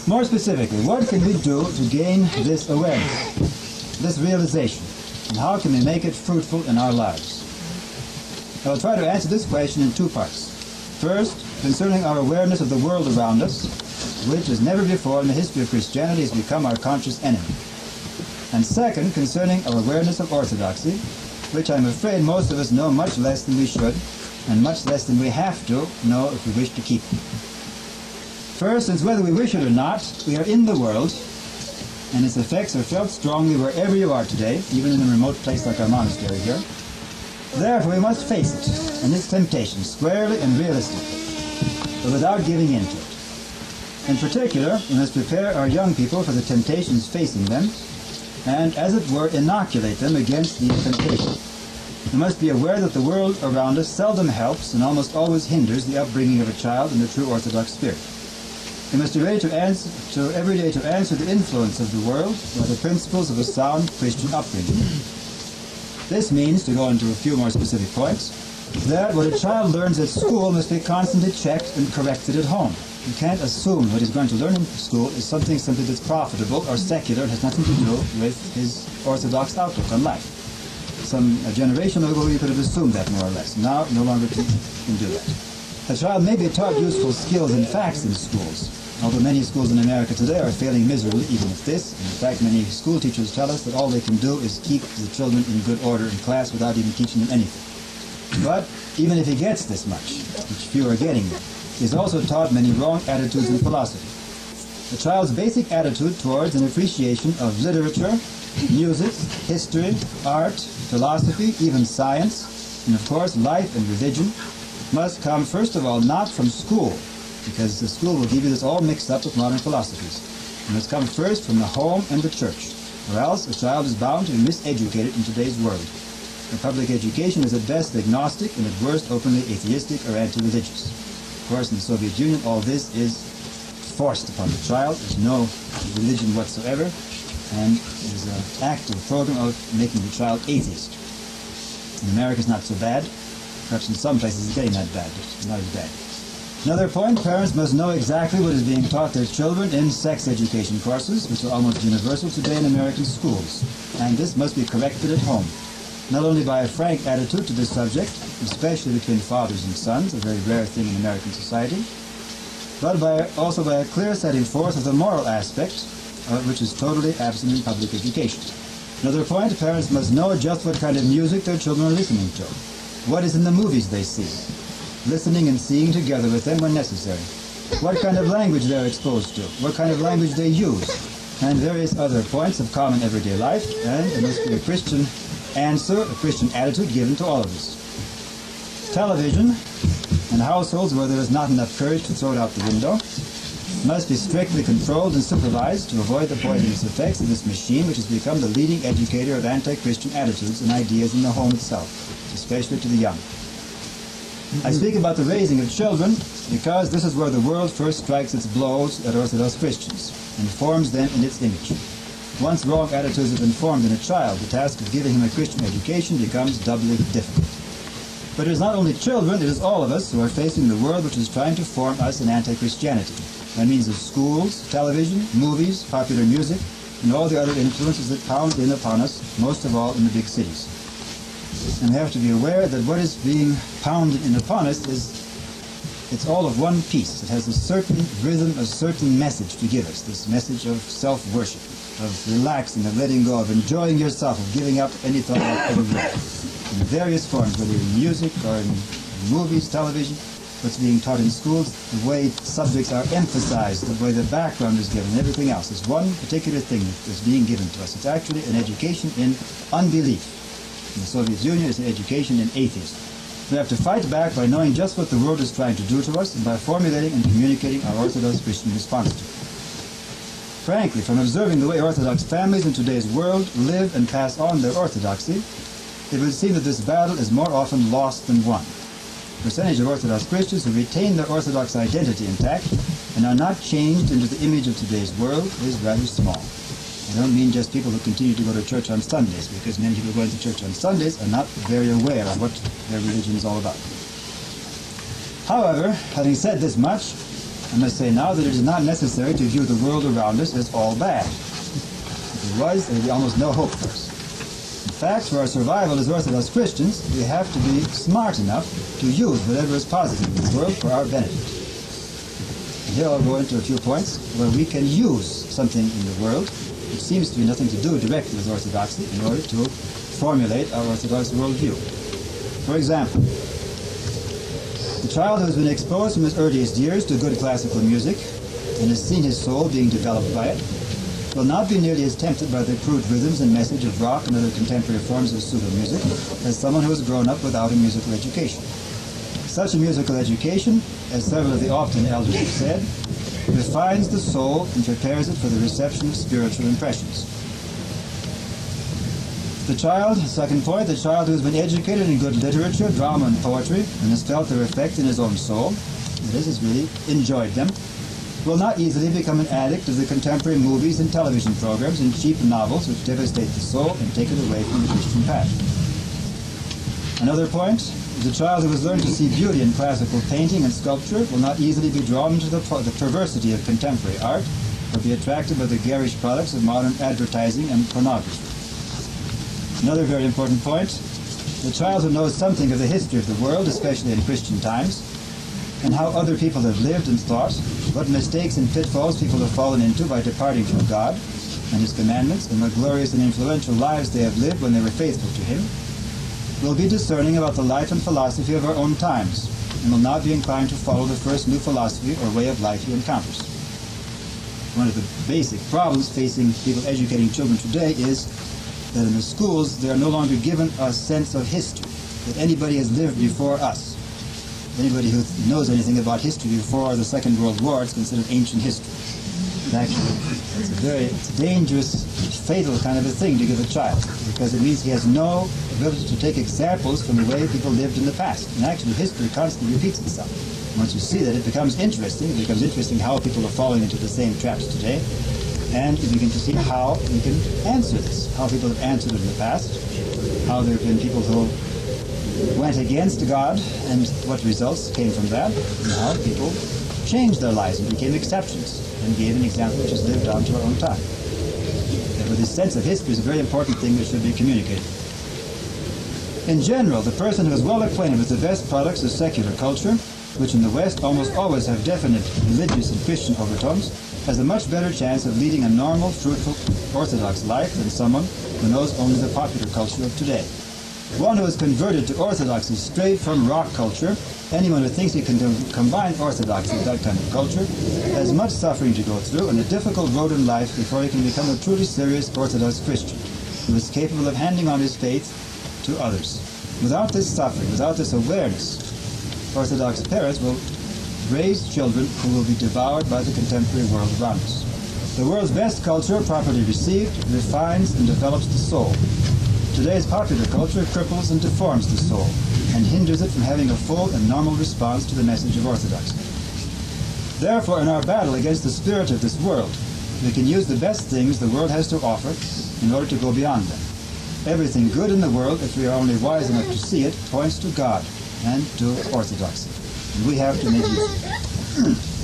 More specifically, what can we do to gain this awareness, this realization, and how can we make it fruitful in our lives? I will try to answer this question in two parts. First, concerning our awareness of the world around us, which as never before in the history of Christianity has become our conscious enemy. And second, concerning our awareness of orthodoxy, which I'm afraid most of us know much less than we should, and much less than we have to know if we wish to keep it. First, since whether we wish it or not, we are in the world, and its effects are felt strongly wherever you are today, even in a remote place like our monastery here. Therefore, we must face it and its temptations squarely and realistically, but without giving in to it. In particular, we must prepare our young people for the temptations facing them, and, as it were, inoculate them against these temptations. We must be aware that the world around us seldom helps and almost always hinders the upbringing of a child in the true Orthodox spirit. We must be ready every day to answer the influence of the world by the principles of a sound Christian upbringing. This means, to go into a few more specific points, that what a child learns at school must be constantly checked and corrected at home. You can't assume what he's going to learn in school is something simply that's profitable or secular and has nothing to do with his orthodox outlook on life. A generation ago you could have assumed that more or less. Now, no longer can do that. A child may be taught useful skills and facts in schools, although many schools in America today are failing miserably even at this. In fact, many school teachers tell us that all they can do is keep the children in good order in class without even teaching them anything. But even if he gets this much, which few are getting, he is also taught many wrong attitudes in philosophy. The child's basic attitude towards an appreciation of literature, music, history, art, philosophy, even science, and of course life and religion, must come first of all not from school, because the school will give you this all mixed up with modern philosophies. It must come first from the home and the church, or else a child is bound to be miseducated in today's world. The public education is at best agnostic and at worst openly atheistic or anti-religious. Of course, in the Soviet Union, all this is forced upon the child. There's no religion whatsoever, and there's an active program of making the child atheist. In America, it's not so bad. Perhaps in some places it's getting that bad, but not as bad. Another point, parents must know exactly what is being taught their children in sex education courses, which are almost universal today in American schools. And this must be corrected at home, not only by a frank attitude to this subject, especially between fathers and sons, a very rare thing in American society, but also by a clear setting forth of the moral aspect, which is totally absent in public education. Another point, parents must know just what kind of music their children are listening to, what is in the movies they see, listening and seeing together with them when necessary, what kind of language they're exposed to, what kind of language they use, and various other points of common everyday life, and there must be a Christian answer, a Christian attitude given to all of this. Television, and households where there is not enough courage to throw it out the window, must be strictly controlled and supervised to avoid the poisonous effects of this machine which has become the leading educator of anti-Christian attitudes and ideas in the home itself, especially to the young. I speak about the raising of children because this is where the world first strikes its blows at Orthodox Christians and forms them in its image. Once wrong attitudes have been formed in a child, the task of giving him a Christian education becomes doubly difficult. But it is not only children, it is all of us who are facing the world which is trying to form us in anti-Christianity, by means of schools, television, movies, popular music, and all the other influences that pound in upon us, most of all in the big cities. And we have to be aware that what is being pounded in upon us it's all of one piece. It has a certain rhythm, a certain message to give us, this message of self-worship, of relaxing, of letting go, of enjoying yourself, of giving up any thought about other life. In various forms, whether in music or in movies, television, what's being taught in schools, the way subjects are emphasized, the way the background is given, everything else. It's one particular thing that's being given to us. It's actually an education in unbelief. In the Soviet Union, it's an education in atheism. We have to fight back by knowing just what the world is trying to do to us and by formulating and communicating our Orthodox Christian response to it. Frankly, from observing the way Orthodox families in today's world live and pass on their orthodoxy, it would seem that this battle is more often lost than won. The percentage of Orthodox Christians who retain their Orthodox identity intact and are not changed into the image of today's world is rather small. I don't mean just people who continue to go to church on Sundays, because many people going to church on Sundays are not very aware of what their religion is all about. However, having said this much, I must say now that it is not necessary to view the world around us as all bad. If it was, there would be almost no hope for us. In fact, for our survival as Orthodox Christians, we have to be smart enough to use whatever is positive in the world for our benefit. And here I'll go into a few points where we can use something in the world which seems to be nothing to do directly with orthodoxy in order to formulate our Orthodox worldview. For example, the child who has been exposed from his earliest years to good classical music and has seen his soul being developed by it will not be nearly as tempted by the crude rhythms and message of rock and other contemporary forms of pseudo-music as someone who has grown up without a musical education. Such a musical education, as several of the often elders have said, refines the soul and prepares it for the reception of spiritual impressions. The child, second point, the child who has been educated in good literature, drama, and poetry, and has felt their effect in his own soul, that is, has really enjoyed them, will not easily become an addict of the contemporary movies and television programs and cheap novels which devastate the soul and take it away from the Christian path. Another point is the child who has learned to see beauty in classical painting and sculpture will not easily be drawn into the perversity of contemporary art or be attracted by the garish products of modern advertising and pornography. Another very important point, the child who knows something of the history of the world, especially in Christian times, and how other people have lived and thought, what mistakes and pitfalls people have fallen into by departing from God and His commandments, and what glorious and influential lives they have lived when they were faithful to Him, will be discerning about the life and philosophy of our own times, and will not be inclined to follow the first new philosophy or way of life he encounters. One of the basic problems facing people educating children today is that in the schools they are no longer given a sense of history, that anybody has lived before us. Anybody who knows anything about history before the Second World War is considered ancient history. And actually, it's a very dangerous, fatal kind of a thing to give a child, because it means he has no ability to take examples from the way people lived in the past. And actually, history constantly repeats itself. Once you see that, it becomes interesting. It becomes interesting how people are falling into the same traps today. And you begin to see how you can answer this, how people have answered it in the past, how there have been people who went against God and what results came from that, and how people changed their lives and became exceptions and gave an example which has lived on to our own time. Therefore, this sense of history is a very important thing that should be communicated. In general, the person who is well acquainted with the best products of secular culture, which in the West almost always have definite religious and Christian overtones, has a much better chance of leading a normal, fruitful, orthodox life than someone who knows only the popular culture of today. One who is converted to orthodoxy straight from rock culture, anyone who thinks he can combine orthodoxy with that kind of culture, has much suffering to go through and a difficult road in life before he can become a truly serious Orthodox Christian, who is capable of handing on his faith to others. Without this suffering, without this awareness, Orthodox parents will raise children who will be devoured by the contemporary world around us. The world's best culture, properly received, refines and develops the soul. Today's popular culture cripples and deforms the soul and hinders it from having a full and normal response to the message of orthodoxy. Therefore, in our battle against the spirit of this world, we can use the best things the world has to offer in order to go beyond them. Everything good in the world, if we are only wise enough to see it, points to God and to orthodoxy. And we have to make use of it.